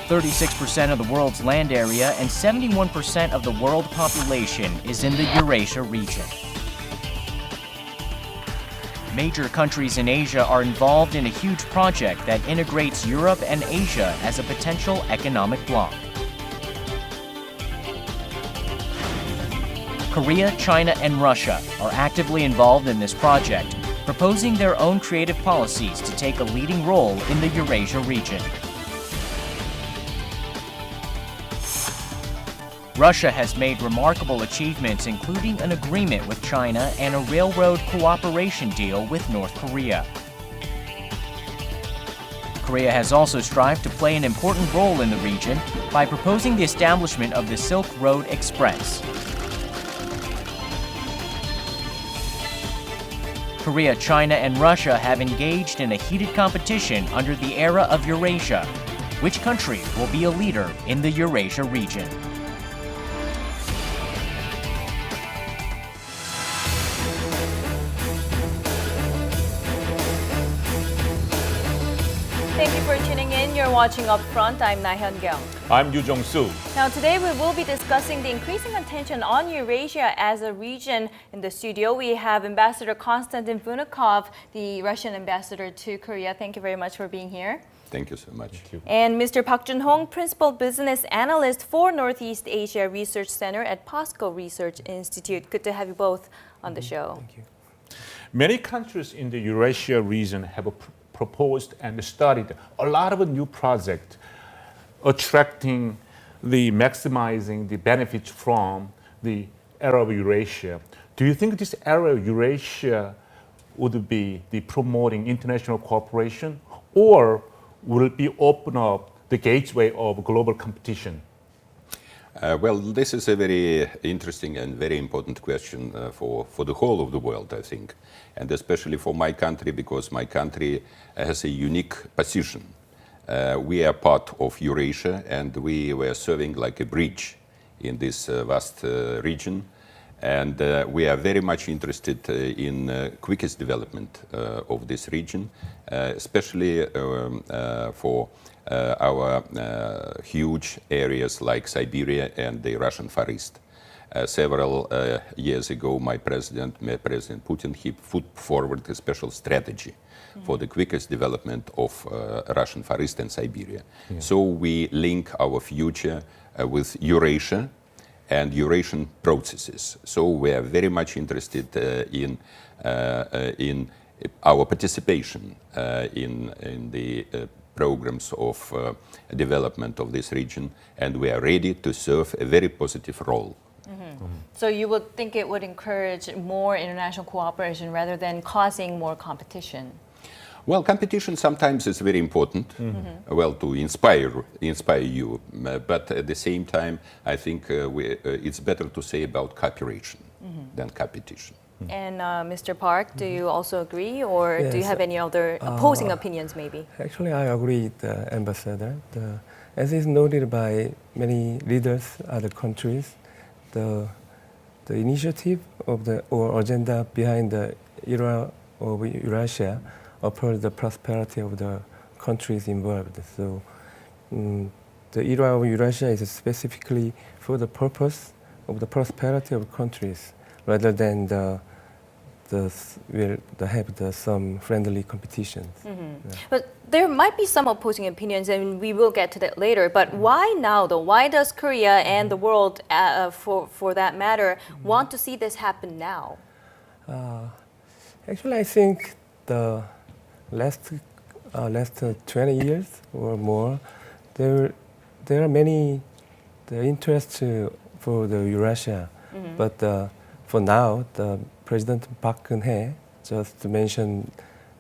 36% of the world's land area and 71% of the world population is in the Eurasia region. Major countries in Asia are involved in a huge project that integrates Europe and Asia as a potential economic bloc. Korea, China, and Russia are actively involved in this project, proposing their own creative policies to take a leading role in the Eurasia region. Russia has made remarkable achievements, including an agreement with China and a railroad cooperation deal with North Korea. Korea has also strived to play an important role in the region by proposing the establishment of the Silk Road Express. Korea, China, and Russia have engaged in a heated competition under the era of Eurasia. Which country will be a leader in the Eurasia region? Thank you for tuning in. You're watching Up Front. I'm Na Hyun-kyung. I'm Yu Jong-soo. Now today we will be discussing the increasing attention on Eurasia as a region. In the studio we have Ambassador Konstantin Vunikov, the Russian ambassador to Korea. Thank you very much for being here. Thank you so much. Thank you. And Mr. Park Jun-hong, Principal Business Analyst for Northeast Asia Research Center at POSCO Research Institute. Good to have you both on the show. Thank you. Many countries in the Eurasia region have proposed and studied a lot of new projects maximizing the benefits from the era of Eurasia. Do you think this era of Eurasia would be the promoting international cooperation, or will it be open up the gateway of global competition? Well, this is a very interesting and very important question for the whole of the world, I think, and especially for my country, because my country has a unique position. We are part of Eurasia, and we were serving like a bridge in this vast region, and we are very much interested in quickest development of this region, especially for our huge areas like Siberia and the Russian Far East. Several years ago, President Putin, he put forward a special strategy for the quickest development of Russian Far East and Siberia. Yeah. So we link our future with Eurasia and Eurasian processes. So we are very much interested in our participation in the programs of development of this region, and we are ready to serve a very positive role. So you would think it would encourage more international cooperation rather than causing more competition? Well, competition sometimes is very important, well, to inspire you, but at the same time, I think it's better to say about cooperation than competition. And Mr. Park, do you also agree, or Yes, do you have any other opposing opinions maybe? Actually, I agree with the ambassador. As is noted by many leaders, other countries, the initiative of or agenda behind the era of Eurasia upholds the prosperity of the countries involved. So the era of Eurasia is specifically for the purpose of the prosperity of countries, rather than some friendly competitions. Yeah. But there might be some opposing opinions, and we will get to that later. But why now, though? Why does Korea and the world, for that matter, want to see this happen now? Actually, I think the last 20 years or more, there are many interests for the Eurasia, but for now, the President Park Geun-hye just mentioned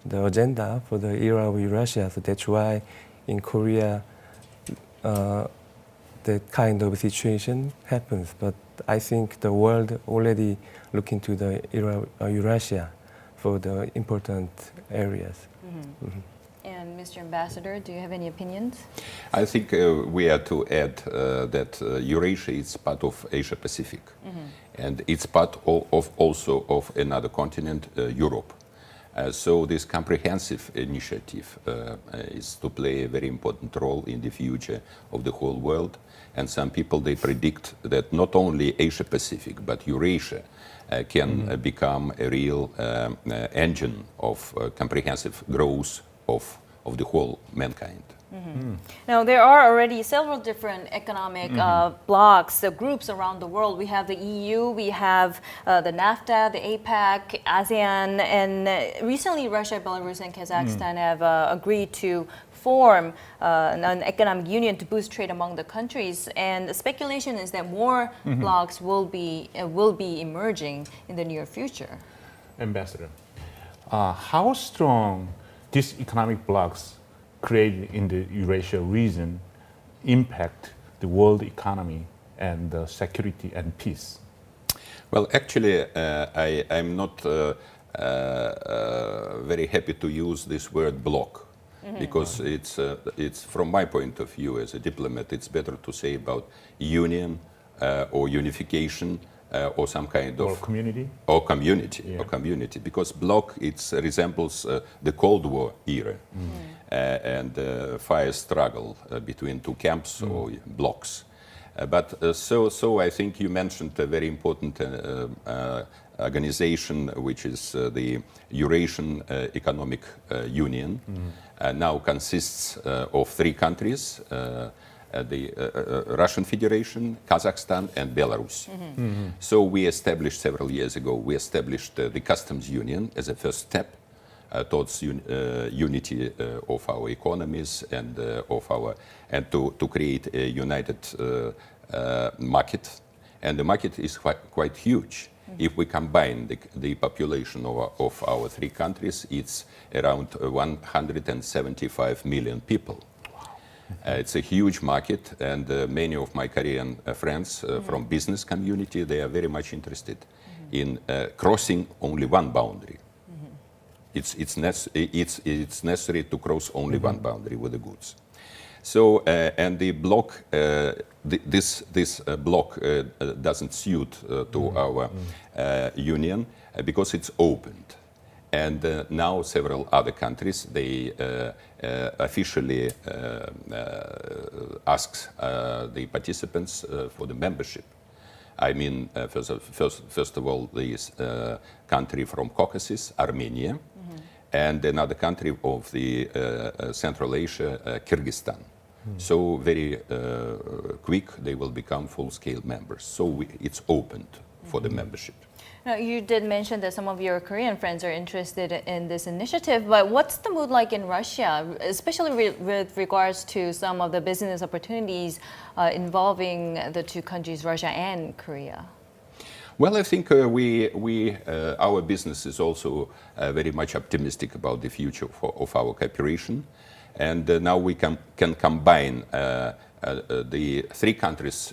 the agenda for the era of Eurasia, so that's why in Korea that kind of situation happens. But I think the world already looking to the era of Eurasia for the important areas. And Mr. Ambassador, do you have any opinions? I think we are to add that Eurasia is part of Asia Pacific, and it's part also of another continent, Europe. So this comprehensive initiative is to play a very important role in the future of the whole world. And some people, they predict that not only Asia-Pacific, but Eurasia can become a real engine of comprehensive growth of the whole mankind. Now, there are already several different economic blocs, groups around the world. We have the EU, we have the NAFTA, the APEC, ASEAN, and recently Russia, Belarus, and Kazakhstan have agreed to form an economic union to boost trade among the countries. And the speculation is that more blocs will be emerging in the near future. Ambassador, how strong these economic blocs created in the Eurasia region impact the world economy and security and peace? Well, actually, I'm not very happy to use this word bloc, because it's from my point of view as a diplomat, it's better to say about union or unification or some kind of community or community, because bloc it resembles the Cold War era and fire struggle between two camps or blocks. So I think you mentioned a very important organization, which is the Eurasian Economic Union. Now consists of 3 countries, the Russian Federation, Kazakhstan, and Belarus. So we established several years ago, we established the customs union as a first step towards unity of our economies and to create a united market. And the market is quite huge. If we combine the population of our 3 countries, it's around 175 million people. It's a huge market, and many of my Korean friends from business community, they are very much interested in crossing only one boundary. It's necessary to cross only one boundary with the goods. So, and the bloc, this bloc doesn't suit to our union because it's opened. And now several other countries, they officially ask the participants for the membership. I mean, first of all, this country from Caucasus, Armenia, and another country of the Central Asia, Kyrgyzstan. So very quick, they will become full-scale members. So it's opened for the membership. Now, you did mention that some of your Korean friends are interested in this initiative, but what's the mood like in Russia, especially with regards to some of the business opportunities involving the 2 countries, Russia and Korea? Well, I think our business is also very much optimistic about the future of our cooperation. And now we can combine the 3 countries'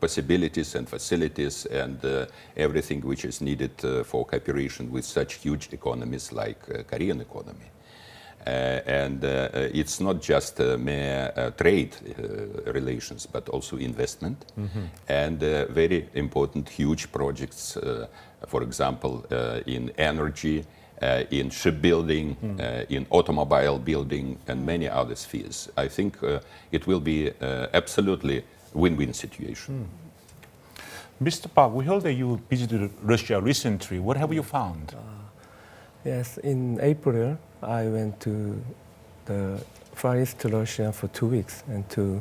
possibilities and facilities and everything which is needed for cooperation with such huge economies like Korean economy. And it's not just mere trade relations, but also investment and very important huge projects, for example, in energy, in shipbuilding, in automobile building, and many other spheres. I think it will be absolutely win-win situation. Mr. Park, we heard that you visited Russia recently. What have you found? Yes, in April, I went to the Far East Russia for 2 weeks and to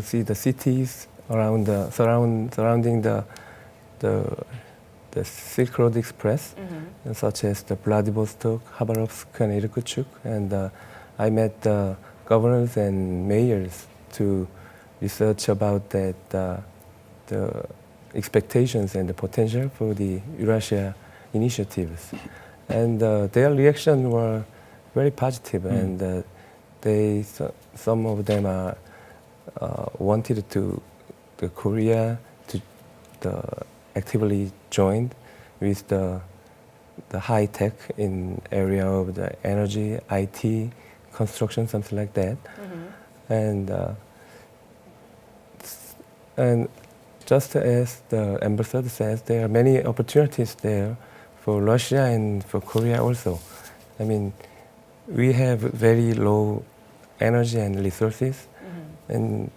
see the cities around surrounding the Silk Road Express, such as the Vladivostok, Khabarovsk, and Irkutsk. And I met the governors and mayors to research about that, the expectations and the potential for the Eurasia initiatives. And their reaction were very positive, and some of them wanted the Korea to actively joined with the high tech in area of the energy, IT, construction, something like that. And just as the ambassador says, there are many opportunities there for Russia and for Korea also. I mean, we have very low energy and resources, and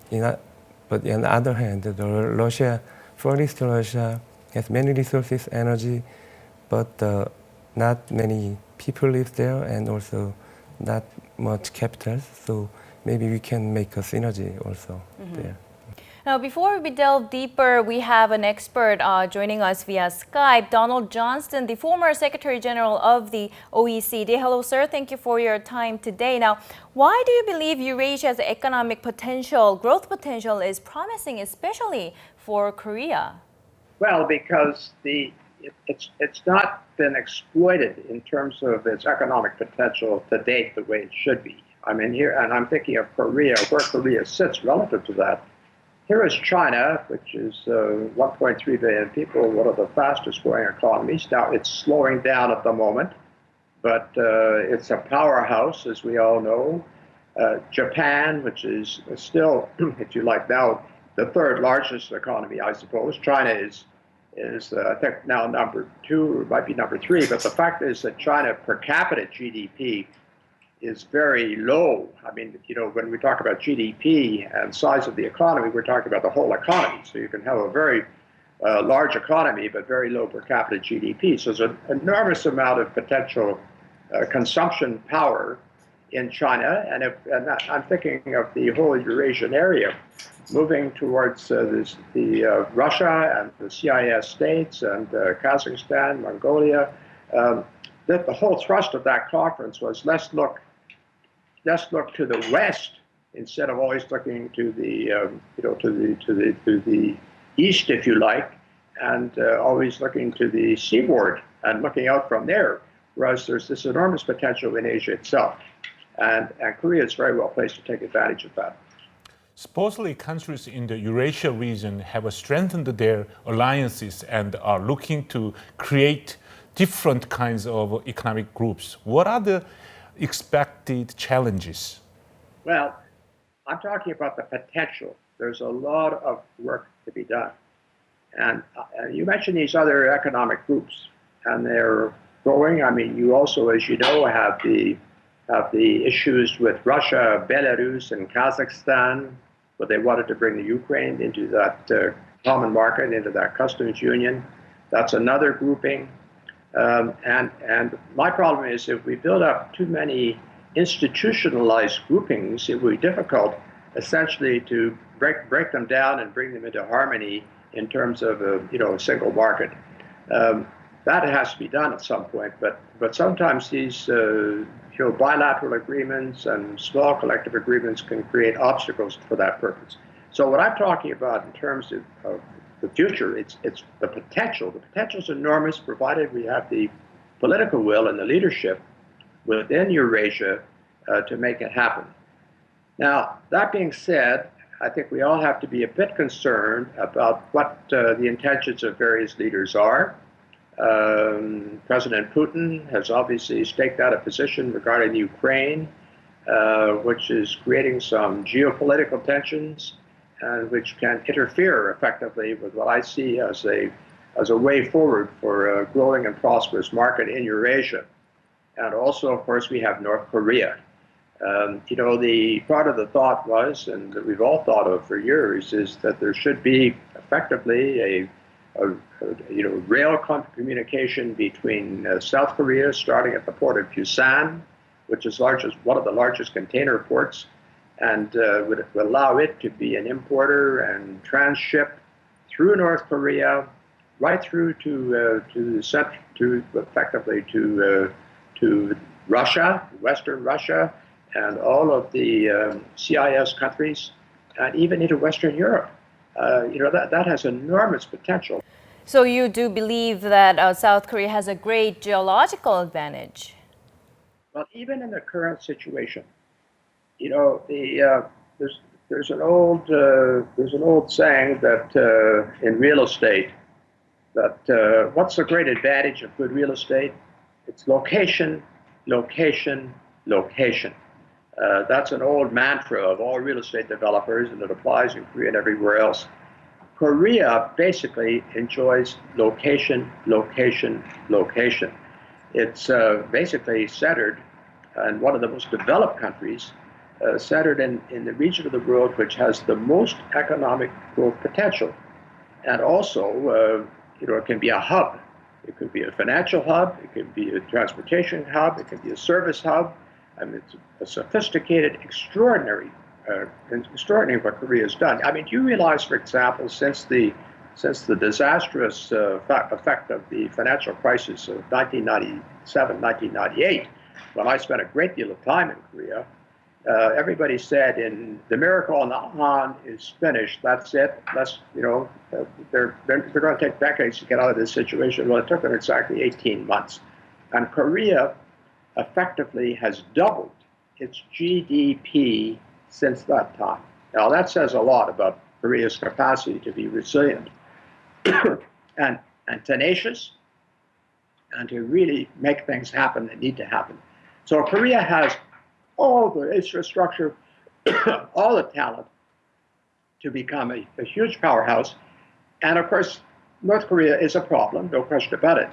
but on the other hand, Far East Russia has many resources, energy, but not many people live there, and also not much capital. So maybe we can make a synergy also there. Now, before we delve deeper, we have an expert joining us via Skype, Donald Johnston, the former Secretary General of the OECD. Hello, sir. Thank you for your time today. Now, why do you believe Eurasia's economic potential, growth potential, is promising, especially for Korea? Well, because it's not been exploited in terms of its economic potential to date the way it should be. I mean, here, and I'm thinking of Korea, where Korea sits relative to that. Here is China, which is 1.3 billion people, one of the fastest growing economies. Now, it's slowing down at the moment, but it's a powerhouse, as we all know. Japan, which is still, if you like, now the third largest economy, I suppose. China is I think now number 2, or might be number 3, but the fact is that China per capita GDP is very low. I mean, you know, when we talk about GDP and size of the economy, we're talking about the whole economy. So you can have a very large economy, but very low per capita GDP. So there's an enormous amount of potential consumption power in China. And I'm thinking of the whole Eurasian area, moving towards Russia and the CIS states and Kazakhstan, Mongolia. That the whole thrust of that conference was let's look to the west instead of always looking to the to the east, if you like, and always looking to the seaboard and looking out from there. Whereas there's this enormous potential in Asia itself, and Korea is very well placed to take advantage of that. Supposedly, countries in the Eurasia region have strengthened their alliances and are looking to create different kinds of economic groups. What are the expected challenges? Well, I'm talking about the potential. There's a lot of work to be done. And you mentioned these other economic groups, and they're growing. I mean, you also, as you know, have the issues with Russia, Belarus, and Kazakhstan, where they wanted to bring the Ukraine into that common market, into that customs union. That's another grouping. And my problem is if we build up too many institutionalized groupings, it will be difficult essentially to break them down and bring them into harmony in terms of a single market. That has to be done at some point, but sometimes these bilateral agreements and small collective agreements can create obstacles for that purpose. So what I'm talking about in terms of the future, it's the potential. The potential is enormous, provided we have the political will and the leadership within Eurasia to make it happen. Now, that being said, I think we all have to be a bit concerned about what the intentions of various leaders are. President Putin has obviously staked out a position regarding Ukraine, which is creating some geopolitical tensions, and which can interfere effectively with what I see as a way forward for a growing and prosperous market in Eurasia. And also, of course, we have North Korea. The part of the thought was, and that we've all thought of for years, is that there should be effectively a rail communication between South Korea, starting at the port of Busan, which is one of the largest container ports, and would allow it to be an importer and transship through North Korea, right through to Russia, Western Russia, and all of the CIS countries, and even into Western Europe. That has enormous potential. So you do believe that South Korea has a great geological advantage? Well, even in the current situation, there's an old saying that in real estate, that what's the great advantage of good real estate? It's location, location, location. That's an old mantra of all real estate developers, and it applies in Korea and everywhere else. Korea basically enjoys location, location, location. It's basically centered in one of the most developed countries, centered in the region of the world which has the most economic growth potential. And also, it can be a hub. It could be a financial hub. It could be a transportation hub. It could be a service hub. I mean, it's a sophisticated, extraordinary what Korea has done. I mean, do you realize, for example, since the disastrous effect of the financial crisis of 1997, 1998, when I spent a great deal of time in Korea, everybody said, the miracle on the Han is finished. That's it. They're going to take decades to get out of this situation. Well, it took them exactly 18 months. And Korea effectively has doubled its GDP since that time. Now, that says a lot about Korea's capacity to be resilient and tenacious and to really make things happen that need to happen. So Korea has all the infrastructure, all the talent to become a huge powerhouse. And of course, North Korea is a problem, no question about it,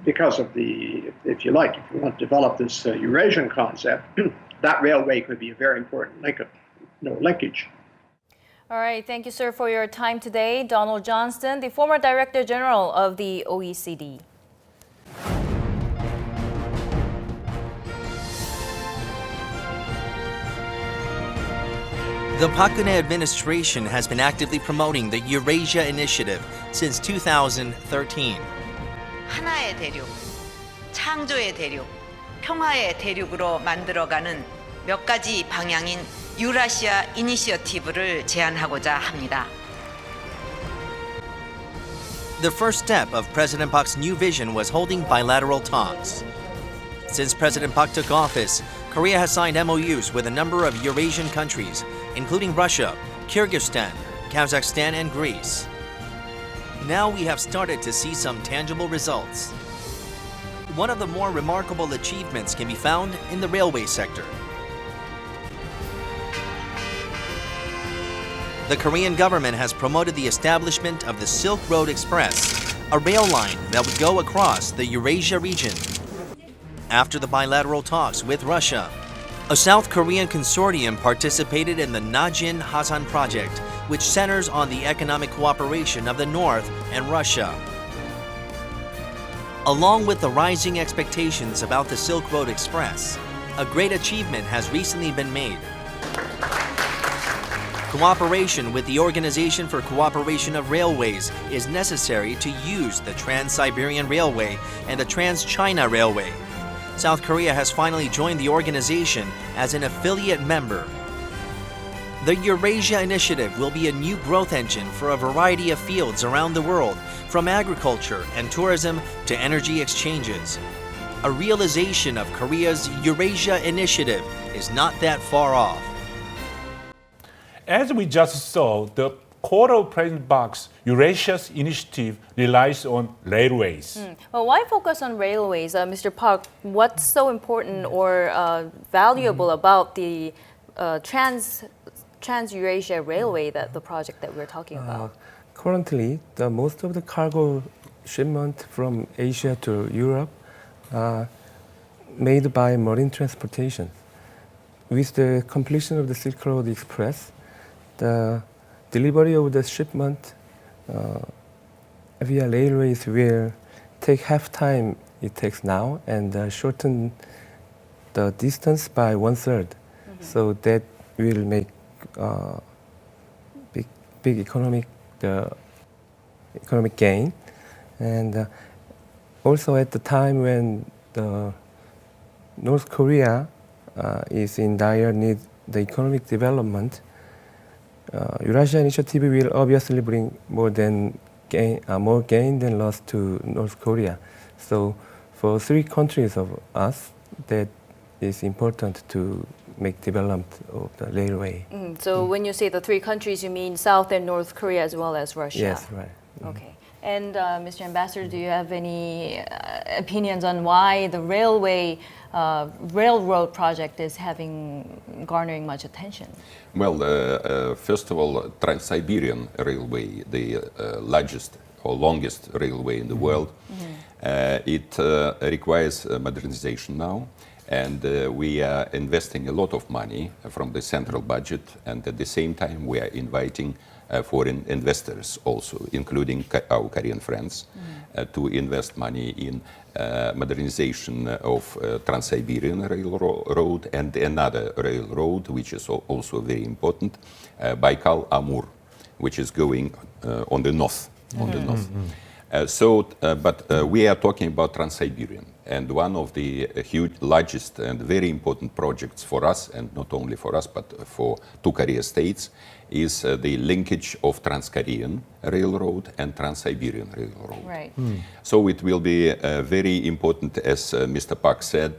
because of if you want to develop this Eurasian concept, that railway could be a very important linkage. All right, thank you, sir, for your time today. Donald Johnston, the former Director General of the OECD. The Park Geun-hye administration has been actively promoting the Eurasia initiative since 2013. 하나의 대륙, 창조의 대륙, 평화의 대륙으로 만들어가는 몇 가지 방향인 유라시아 이니셔티브를 제안하고자 합니다. The first step of President Park's new vision was holding bilateral talks. Since President Park took office, Korea has signed MOUs with a number of Eurasian countries, including Russia, Kyrgyzstan, Kazakhstan, and Greece. Now we have started to see some tangible results. One of the more remarkable achievements can be found in the railway sector. The Korean government has promoted the establishment of the Silk Road Express, a rail line that would go across the Eurasia region. After the bilateral talks with Russia, a South Korean consortium participated in the Najin Hasan project, which centers on the economic cooperation of the North and Russia. Along with the rising expectations about the Silk Road Express, a great achievement has recently been made. Cooperation with the Organization for Cooperation of Railways is necessary to use the Trans-Siberian Railway and the TransChina Railway. South Korea has finally joined the organization as an affiliate member. The Eurasia Initiative will be a new growth engine for a variety of fields around the world, from agriculture and tourism to energy exchanges. A realization of Korea's Eurasia Initiative is not that far off. As we just saw, the core of President Park's Eurasias initiative relies on railways. Well, why focus on railways, Mr. Park? What's so important or valuable about the Trans-Eurasia Railway, the project that we're talking about? Currently, most of the cargo shipment from Asia to Europe are made by marine transportation. With the completion of the Silk Road Express, the delivery of the shipment via railways will take half time it takes now and shorten the distance by 1/3. So that will make big economic gain. And also at the time when the North Korea is in dire need the economic development, Eurasia initiative will obviously bring more gain than loss to North Korea. So for three countries of us, that is important to make development of the railway. So when you say the three countries, you mean South and North Korea as well as Russia? Yes, right. Okay. And Mr. Ambassador, do you have any opinions on why the railroad project is garnering much attention? Well, first of all, Trans-Siberian Railway, the largest or longest railway in the world, it requires modernization now. And we are investing a lot of money from the central budget, and at the same time we are inviting foreign investors also, including our Korean friends, to invest money in modernization of Trans-Siberian Railroad and another railroad, which is also very important, Baikal-Amur, which is going on the north. But we are talking about Trans-Siberian, and one of the largest and very important projects for us, and not only for us, but for two Korea states, is the linkage of Trans-Korean Railroad and Trans-Siberian Railroad. Right. So it will be very important, as Mr. Park said,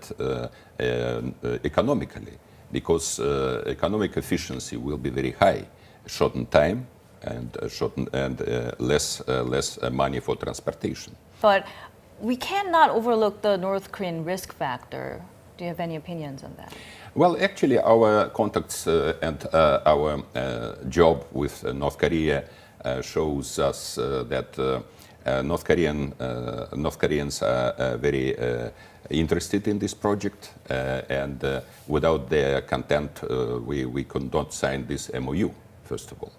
economically, because economic efficiency will be very high, shorten time, and less money for transportation. But we cannot overlook the North Korean risk factor. Do you have any opinions on that? Well, actually, our contacts and our job with North Korea shows us that North Koreans are very interested in this project, and without their consent, we could not sign this MOU, first of all.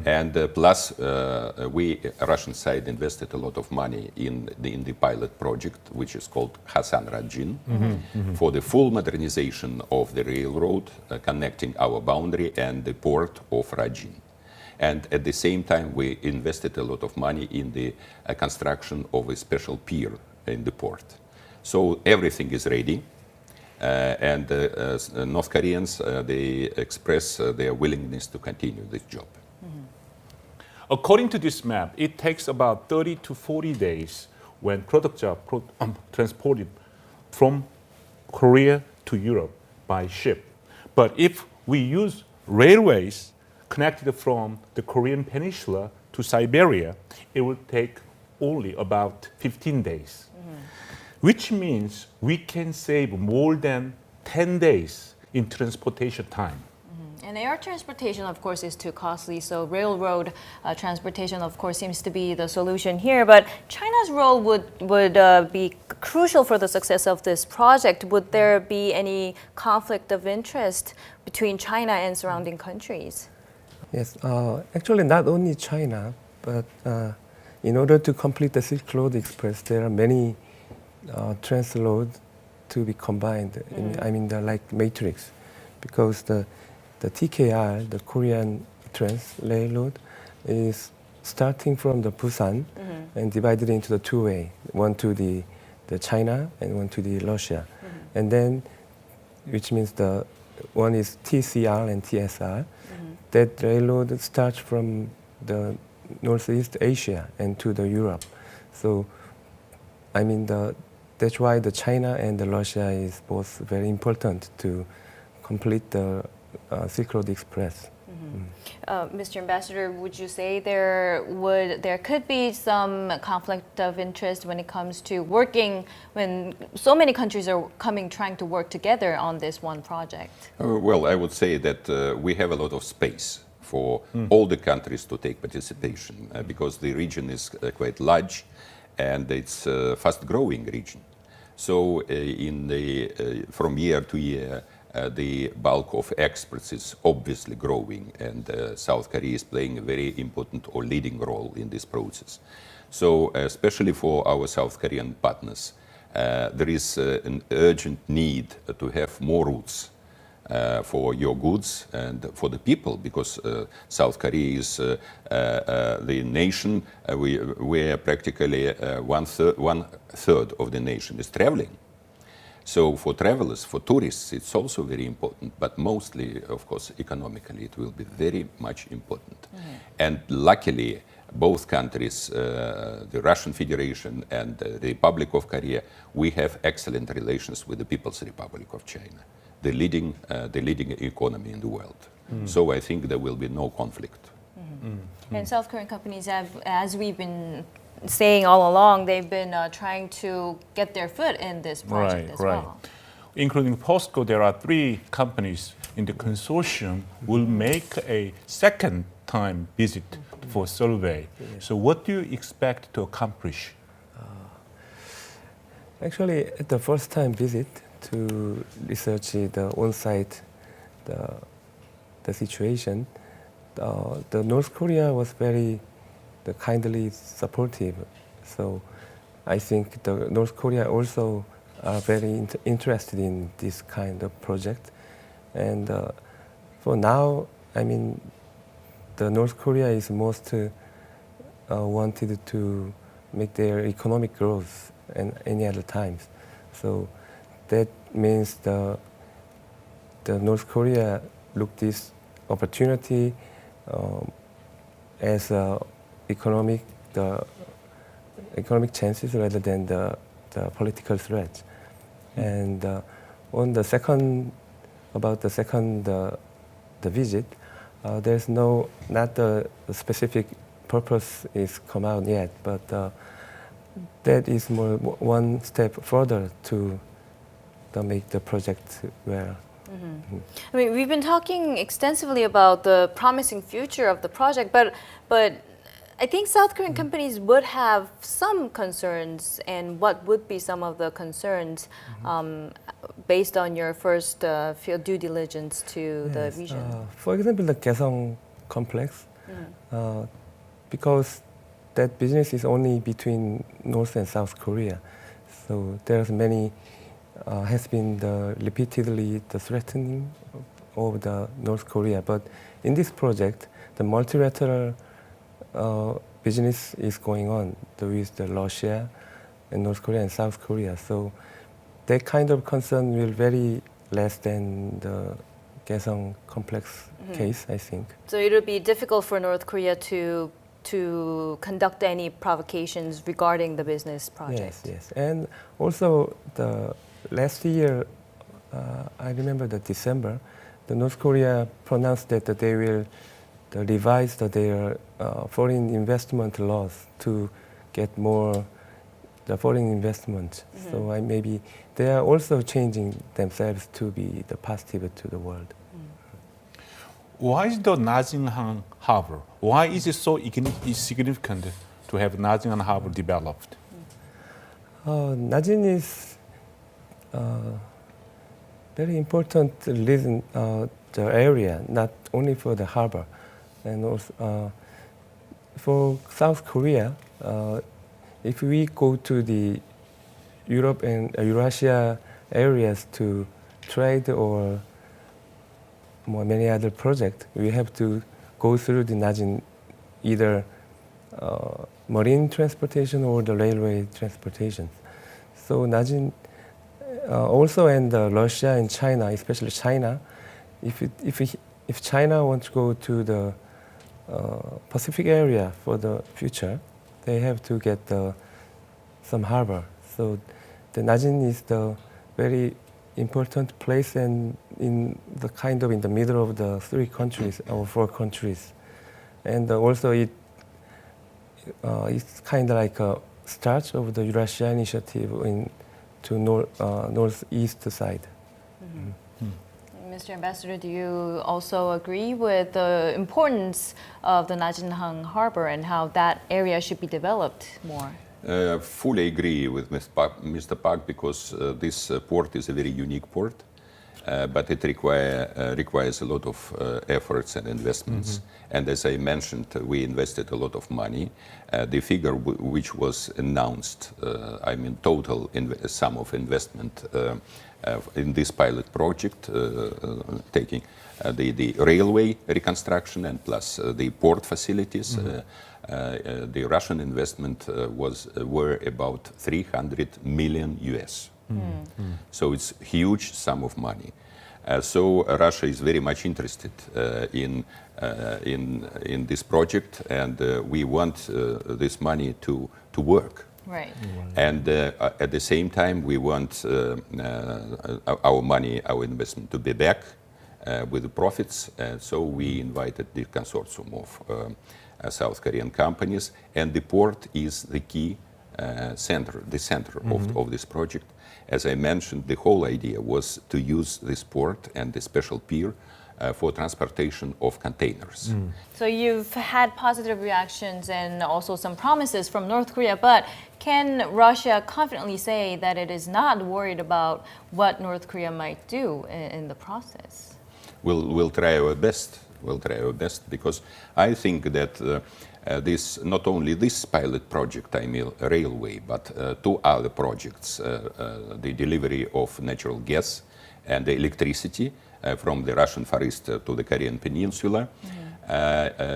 And plus, we, Russian side, invested a lot of money in the pilot project, which is called Hasan-Rajin, for the full modernization of the railroad connecting our boundary and the port of Rajin. And at the same time, we invested a lot of money in the construction of a special pier in the port. So everything is ready. And North Koreans, they express their willingness to continue this job. According to this map, it takes about 30 to 40 days when products are transported from Korea to Europe by ship. But if we use railways connected from the Korean peninsula to Siberia, it would take only about 15 days, which means we can save more than 10 days in transportation time. And air transportation, of course, is too costly, so railroad transportation, of course, seems to be the solution here. But China's role would be crucial for the success of this project. Would there be any conflict of interest between China and surrounding countries? Yes, actually not only China, but in order to complete the Silk Road Express, there are many transloads to be combined. Like matrix, because the TKR, the Korean Trans Railroad, is starting from the Busan and divided into the two-way, one to the China and one to the Russia. And then, which means the one is TCR and TSR. That railroad starts from the Northeast Asia and to the Europe. So, that's why the China and the Russia is both very important to complete the Silk Road Express. Mr. Ambassador, would you say there could be some conflict of interest when it comes to working, when so many countries are trying to work together on this one project? Well, I would say that we have a lot of space for all the countries to take participation because the region is quite large and it's a fast-growing region. So from year to year, the bulk of exports is obviously growing, and South Korea is playing a very important or leading role in this process. So especially for our South Korean partners, there is an urgent need to have more routes for your goods and for the people, because South Korea is the nation where practically one third of the nation is traveling. So for travelers, for tourists, it's also very important, but mostly, of course, economically, it will be very much important. And luckily, both countries, the Russian Federation and the Republic of Korea, we have excellent relations with the People's Republic of China, the leading economy in the world. So I think there will be no conflict. And South Korean companies have, as we've been saying all along, they've been trying to get their foot in this project as well. Including POSCO, there are 3 companies in the consortium will make a second time visit for survey. So what do you expect to accomplish? Actually, at the first time visit to research the on-site, the situation, the North Korea was very kindly supportive. So I think the North Korea also are very interested in this kind of project. And for now, I mean, the North Korea is most wanted to make their economic growth and any other times. So that means the North Korea look this opportunity as economic chances rather than the political threat. And on the second, about the second the visit, there's not the specific purpose is come out yet, but that is more one step further to make the project well. I mean, we've been talking extensively about the promising future of the project, but I think South Korean companies would have some concerns, and what would be some of the concerns based on your first field due diligence to the region? For example, the Kaesong complex, because that business is only between North and South Korea, so there's many has been repeatedly the threatening of the North Korea. But in this project, the multilateral business is going on with the Russia and North Korea and South Korea. So that kind of concern will very less than the Kaesong complex case, I think. So it'll be difficult for North Korea to conduct any provocations regarding the business project. Yes. And also the last year, I remember the December, the North Korea pronounced that they will revise their foreign investment laws to get more the foreign investment. So maybe they are also changing themselves to be the positive to the world. Why is the Ningguang Harbor? Why is it so significant to have Ningguang Harbor developed? Najin is very important reason, the area, not only for the harbor, and also for South Korea. If we go to the Europe and Eurasia areas to trade or many other projects, we have to go through the Najin, either marine transportation or the railway transportation. So Najin also, and Russia and China, especially China, if China wants to go to the Pacific area for the future, they have to get some harbor. So the Najin is the very important place, and in the middle of the 3 countries or 4 countries, and also it's kind of like a start of the Eurasia initiative to northeast side. Mr. Ambassador, do you also agree with the importance of the Ningguang Harbor and how that area should be developed more? Fully agree with Mr. Park, because this port is a very unique port, but it requires a lot of efforts and investments. And as I mentioned, we invested a lot of money. The figure which was announced, total sum of investment in this pilot project, taking the railway reconstruction and plus the port facilities, the Russian investment were about 300 million US. So it's a huge sum of money. So Russia is very much interested in this project, and we want this money to work. Right. And at the same time, we want our money, our investment to be back with the profits. So we invited the consortium of South Korean companies, and the port is the key center of this project. As I mentioned, the whole idea was to use this port and the special pier for transportation of containers. So you've had positive reactions and also some promises from North Korea, but can Russia confidently say that it is not worried about what North Korea might do in the process? We'll try our best. We'll try our best, because I think that this, not only this pilot project, I mean railway, but two other projects, the delivery of natural gas and the electricity from the Russian Far East to the Korean Peninsula,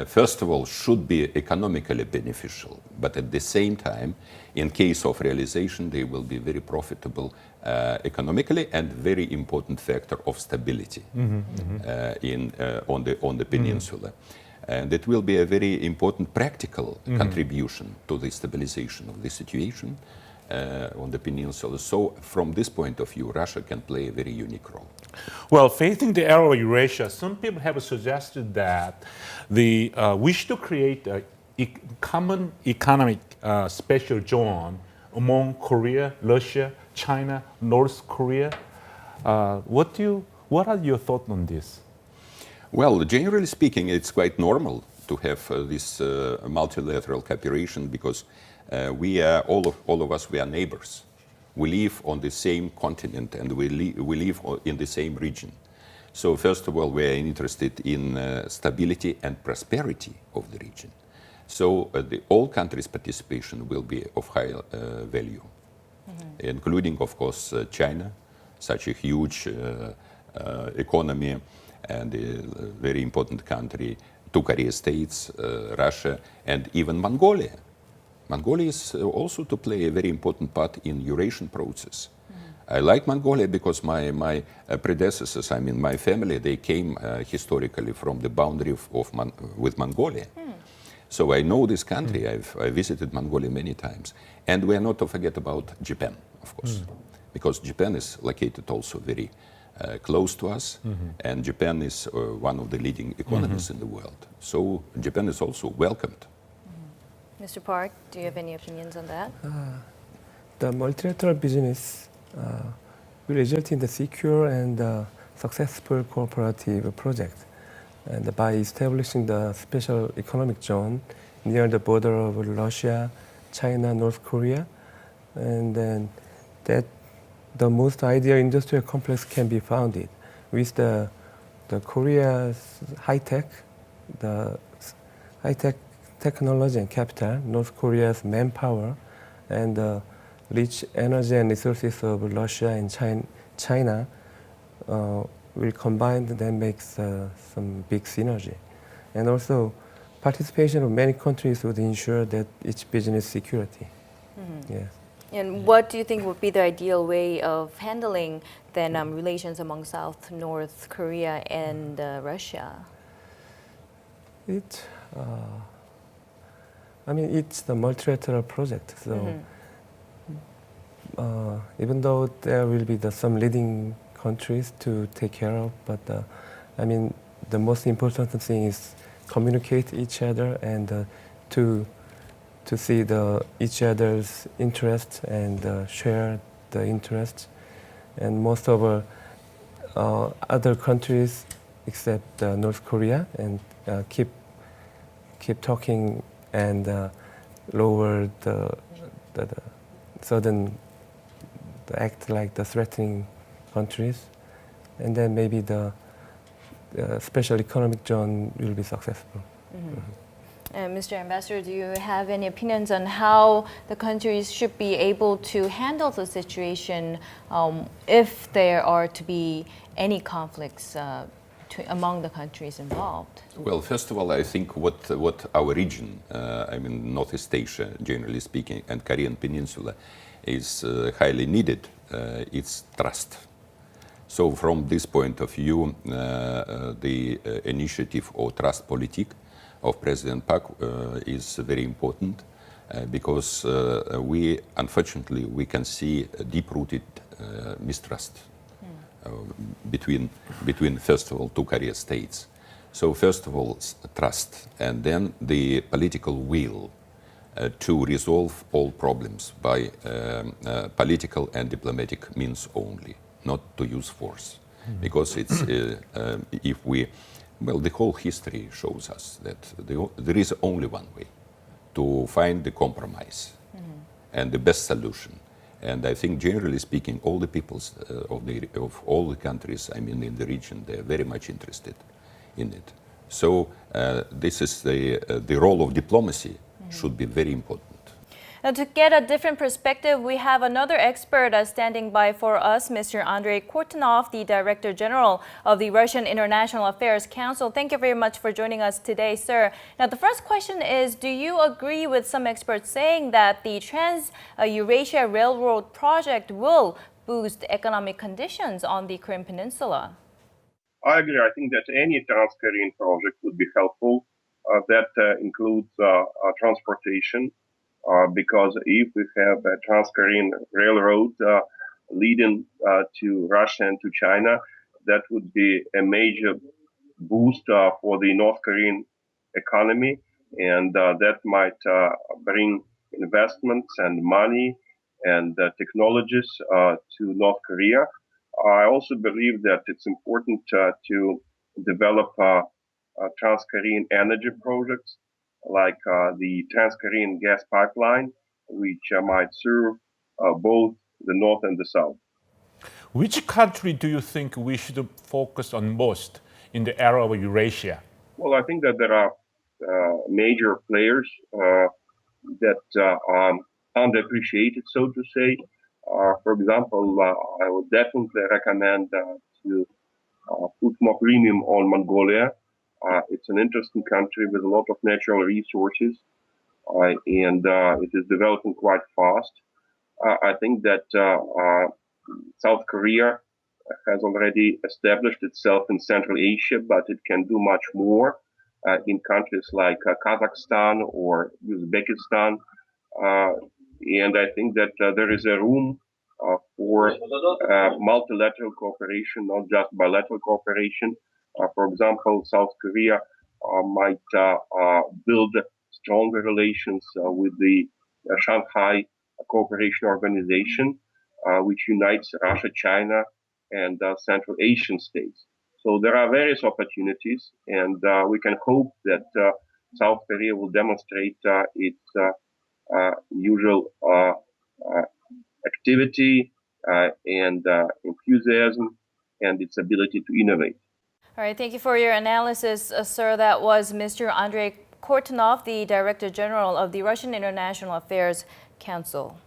first of all, should be economically beneficial, but at the same time, in case of realization, they will be very profitable economically and very important factor of stability on the peninsula. And it will be a very important practical contribution to the stabilization of the situation on the peninsula. So from this point of view, Russia can play a very unique role. Well, facing the area of Eurasia, some people have suggested that the wish to create a common economic special zone among Korea, Russia, China, North Korea. What are your thoughts on this? Well, generally speaking, it's quite normal to have this multilateral cooperation, because we are all of us, we are neighbors. We live on the same continent and we live in the same region. So first of all, we are interested in stability and prosperity of the region. So all countries' participation will be of high value, including, of course, China, such a huge economy and a very important country, two Korea states, Russia, and even Mongolia. Mongolia is also to play a very important part in Eurasian process. I like Mongolia because my predecessors, I mean my family, they came historically from the boundary with Mongolia. So I know this country. I visited Mongolia many times. And we are not to forget about Japan, of course, because Japan is located also very close to us, and Japan is one of the leading economies in the world. So Japan is also welcomed. Mr. Park, do you have any opinions on that? The multilateral business will result in the secure and successful cooperative project. And by establishing the special economic zone near the border of Russia, China, North Korea, and then that the most ideal industrial complex can be founded with the Korea's high-tech technology and capital, North Korea's manpower, and the rich energy and resources of Russia and China will combine, then makes some big synergy. And also, participation of many countries would ensure that each business security. Yes. And what do you think would be the ideal way of handling then relations among South, North Korea and Russia? It's the multilateral project. So even though there will be some leading countries to take care of, but the most important thing is communicate each other and to see each other's interests and share the interests. And most of other countries except North Korea and keep talking and lower the act like the threatening countries, and then maybe the special economic zone will be successful. Mr. Ambassador, do you have any opinions on how the countries should be able to handle the situation if there are to be any conflicts among the countries involved? Well, first of all, I think what our region, Northeast Asia, generally speaking, and Korean Peninsula, is highly needed, it's trust. So from this point of view, the initiative or trust politique of President Park is very important because unfortunately, we can see a deep-rooted mistrust between, first of all, two Korea states. So first of all, trust, and then the political will to resolve all problems by political and diplomatic means only, not to use force. Because it's, if we, well, the whole history shows us that there is only one way to find the compromise and the best solution. And I think, generally speaking, all the peoples of all the countries, I mean, in the region, they're very much interested in it. So this is the role of diplomacy should be very important. Now, to get a different perspective, we have another expert standing by for us, Mr. Andrei Kortenov, the Director General of the Russian International Affairs Council. Thank you very much for joining us today, sir. Now, the first question is, do you agree with some experts saying that the Trans-Eurasia Railroad project will boost economic conditions on the Korean Peninsula? I agree. I think that any trans-Korean project would be helpful. That includes transportation. Because if we have a trans-Korean railroad leading to Russia and to China, that would be a major boost for the North Korean economy, and that might bring investments and money and technologies to North Korea. I also believe that it's important to develop trans-Korean energy projects, like the Trans-Korean gas pipeline, which might serve both the North and the South. Which country do you think we should focus on most in the era of Eurasia? Well, I think that there are major players that are underappreciated, so to say. For example, I would definitely recommend to put more premium on Mongolia. It's an interesting country with a lot of natural resources, and it is developing quite fast. I think that South Korea has already established itself in Central Asia, but it can do much more in countries like Kazakhstan or Uzbekistan. And I think that there is a room for multilateral cooperation, not just bilateral cooperation. For example, South Korea might build stronger relations with the Shanghai Cooperation Organization, which unites Russia, China, and Central Asian states. So there are various opportunities, and we can hope that South Korea will demonstrate its usual activity and enthusiasm and its ability to innovate. All right, thank you for your analysis, sir. That was Mr. Andrei Kortenov, the Director General of the Russian International Affairs Council.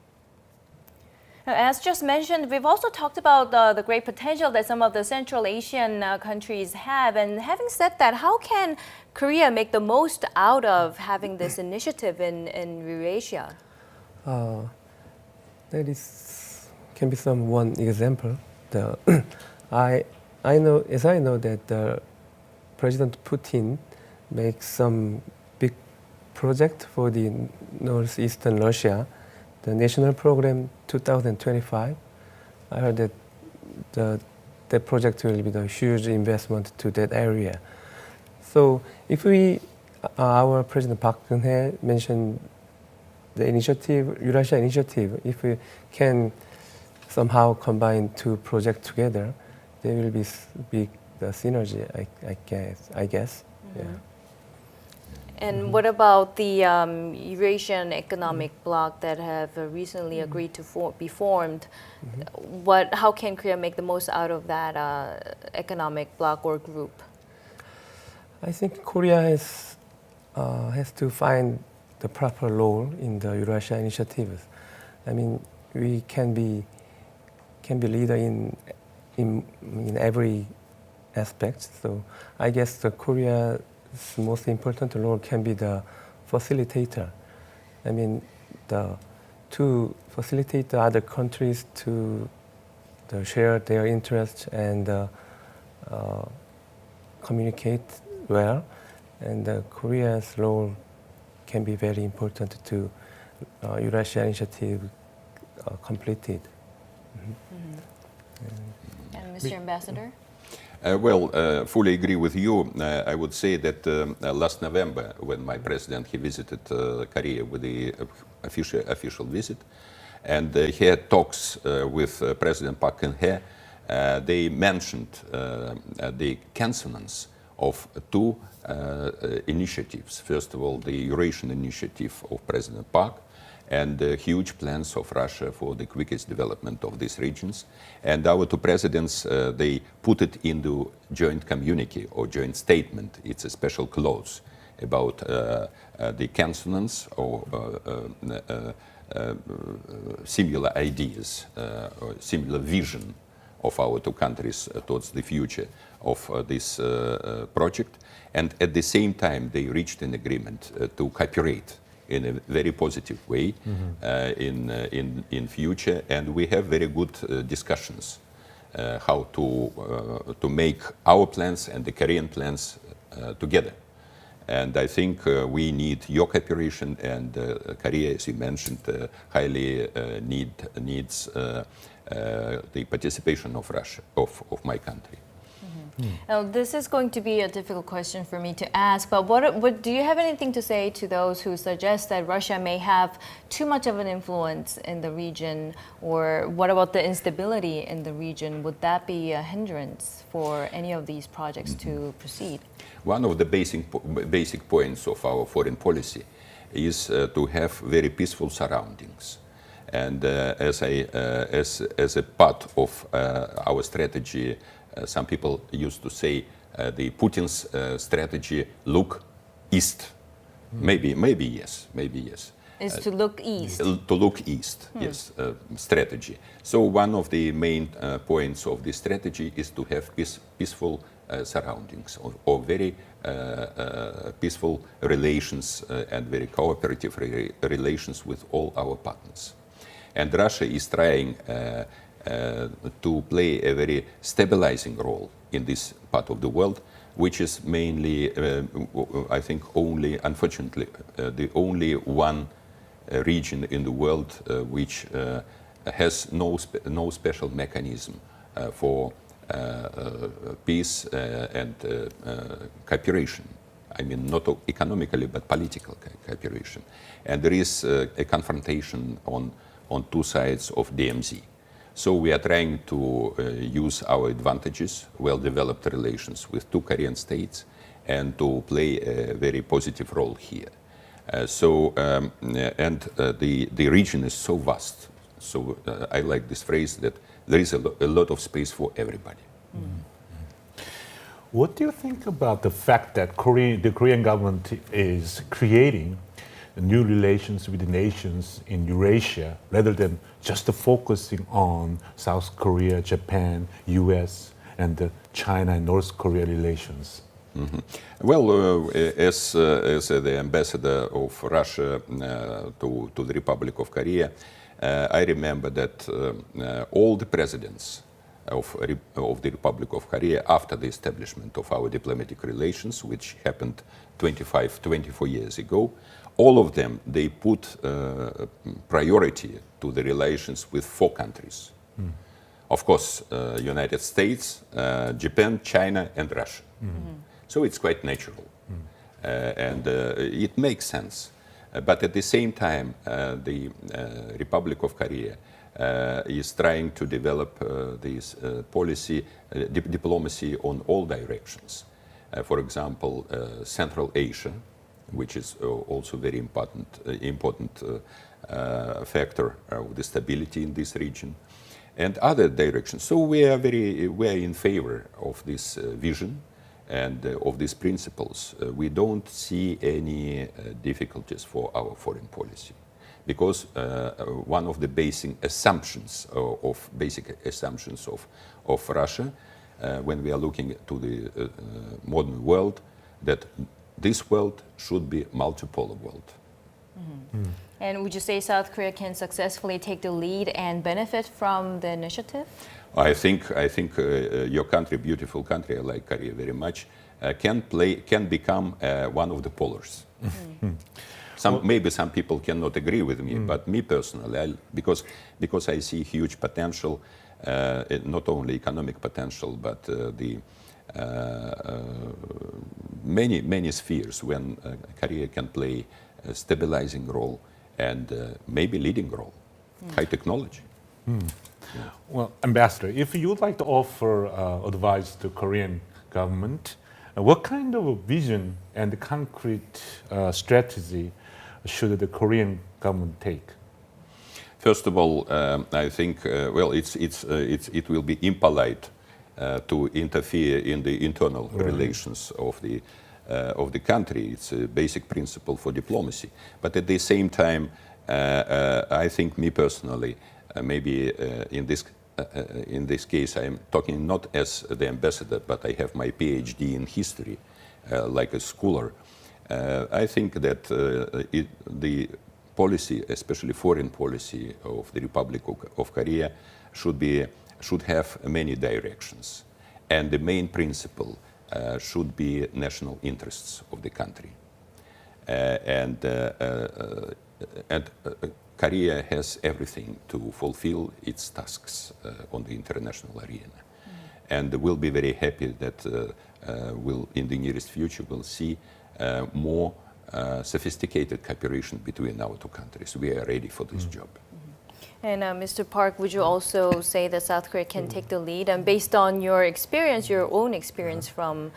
Now, as just mentioned, we've also talked about the great potential that some of the Central Asian countries have. And having said that, how can Korea make the most out of having this initiative in Eurasia? That can be one example. I know that President Putin makes some big project for the northeastern Russia, the National Program 2025. I heard that that project will be the huge investment to that area. So if our President Park Geun-hye mentioned the initiative, Eurasia initiative, if we can somehow combine two projects together, there will be big synergy, I guess. Mm-hmm. Yeah. And what about the Eurasian economic bloc that have recently agreed to be formed? Mm-hmm. How can Korea make the most out of that economic bloc or group? I think Korea has to find the proper role in the Eurasia initiatives. I mean, we can be leader in every aspect. So I guess the Korea's most important role can be the facilitator. I mean, to facilitate the other countries to share their interests and communicate well. And Korea's role can be very important to Eurasia initiative completed. Mm-hmm. And Mr. Ambassador? Fully agree with you. I would say that last November, when my president he visited Korea with the official visit, and he had talks with President Park Geun-hye, they mentioned the consonance of two initiatives. First of all, the Eurasian initiative of President Park, and huge plans of Russia for the quickest development of these regions. And our two presidents, they put it into joint communique or joint statement. It's a special clause about the consonance or similar ideas or similar vision of our two countries towards the future of this project. And at the same time, they reached an agreement to cooperate in a very positive way in future, and we have very good discussions how to make our plans and the Korean plans together. And I think we need your cooperation, and Korea, as you mentioned, highly needs the participation of Russia, of my country. Now, this is going to be a difficult question for me to ask, but what do you have anything to say to those who suggest that Russia may have too much of an influence in the region, or what about the instability in the region? Would that be a hindrance for any of these projects to proceed? One of the basic points of our foreign policy is to have very peaceful surroundings. And as a part of our strategy, some people used to say the Putin's strategy look east. Maybe yes. Is to look east. To look east, yes, strategy. So one of the main points of this strategy is to have peaceful surroundings or very peaceful relations and very cooperative relations with all our partners. And Russia is trying to play a very stabilizing role in this part of the world, which is mainly, I think, unfortunately, the only one region in the world which has no special mechanism for peace and cooperation. I mean, not economically, but political cooperation. And there is a confrontation on two sides of DMZ. So we are trying to use our advantages, well-developed relations with two Korean states, and to play a very positive role here. The region is so vast. So I like this phrase that there is a lot of space for everybody. What do you think about the fact that the Korean government is creating new relations with the nations in Eurasia rather than just focusing on South Korea, Japan, US, and the China and North Korea relations? Well, as the ambassador of Russia to the Republic of Korea, I remember that all the presidents of the Republic of Korea, after the establishment of our diplomatic relations, which happened 24 years ago, all of them, they put priority to the relations with 4 countries. Of course, United States, Japan, China, and Russia. So it's quite natural. And it makes sense. But at the same time, the Republic of Korea is trying to develop this policy, diplomacy on all directions. For example, Central Asia, which is also very important factor of the stability in this region, and other directions. So we are in favor of this vision and of these principles. We don't see any difficulties for our foreign policy, because one of the basic assumptions of Russia, when we are looking to the modern world, that this world should be multipolar world. And would you say South Korea can successfully take the lead and benefit from the initiative? I think your country, beautiful country, I like Korea very much, can become one of the polars. Maybe some people cannot agree with me, but me personally, because I see huge potential not only economic potential, but the many spheres when Korea can play a stabilizing role and maybe leading role, high technology. Well, Ambassador, if you would like to offer advice to Korean government, what kind of a vision and concrete strategy should the Korean government take? First of all, I think well, it will be impolite to interfere in the internal relations of the country. It's a basic principle for diplomacy. But at the same time, I think, me personally, maybe in this case, I am talking not as the ambassador, but I have my PhD in history, like a scholar. I think that the policy, especially foreign policy of the Republic of Korea, should have many directions, and the main principle should be national interests of the country, and Korea has everything to fulfill its tasks on the international arena, and we'll be very happy that in the nearest future we'll see more sophisticated cooperation between our two countries. We are ready for this job. And Mr. Park, would you also say that South Korea can take the lead? And based on your experience, your own experience from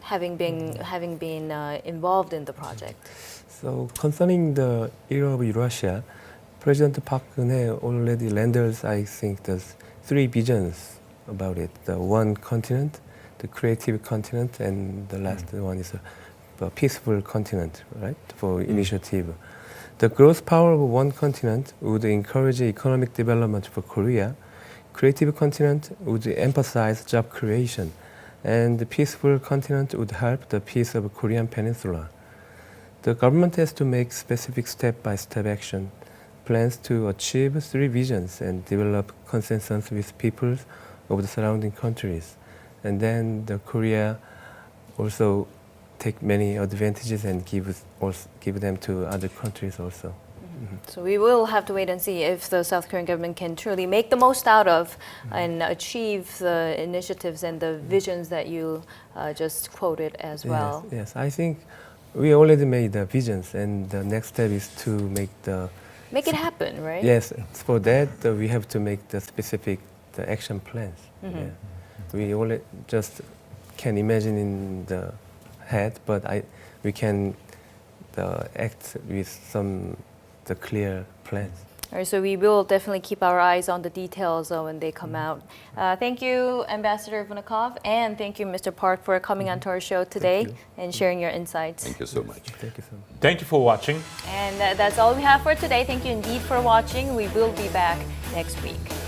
having been involved in the project. So concerning the era of Eurasia, President Park Geun-hye already renders, I think, the three visions about it. The one continent, the creative continent, and the last one is a peaceful continent, right, for initiative. The growth power of one continent would encourage economic development for Korea. Creative continent would emphasize job creation, and the peaceful continent would help the peace of Korean Peninsula. The government has to make specific step-by-step action plans to achieve three visions and develop consensus with peoples of the surrounding countries. And then the Korea also take many advantages and give them to other countries also. So we will have to wait and see if the South Korean government can truly make the most out of and achieve the initiatives and the visions that you just quoted as well. Yes, I think we already made the visions, and the next step is to make it happen, right? Yes, for that we have to make the specific action plans. Yeah. We only just can imagine in the head, but we can act with some clear plans. All right, so we will definitely keep our eyes on the details when they come out. Thank you, Ambassador Vunikov, and thank you, Mr. Park, for coming onto our show today and sharing your insights. Thank you so much. Thank you so much. Thank you for watching. And that's all we have for today. Thank you indeed for watching. We will be back next week.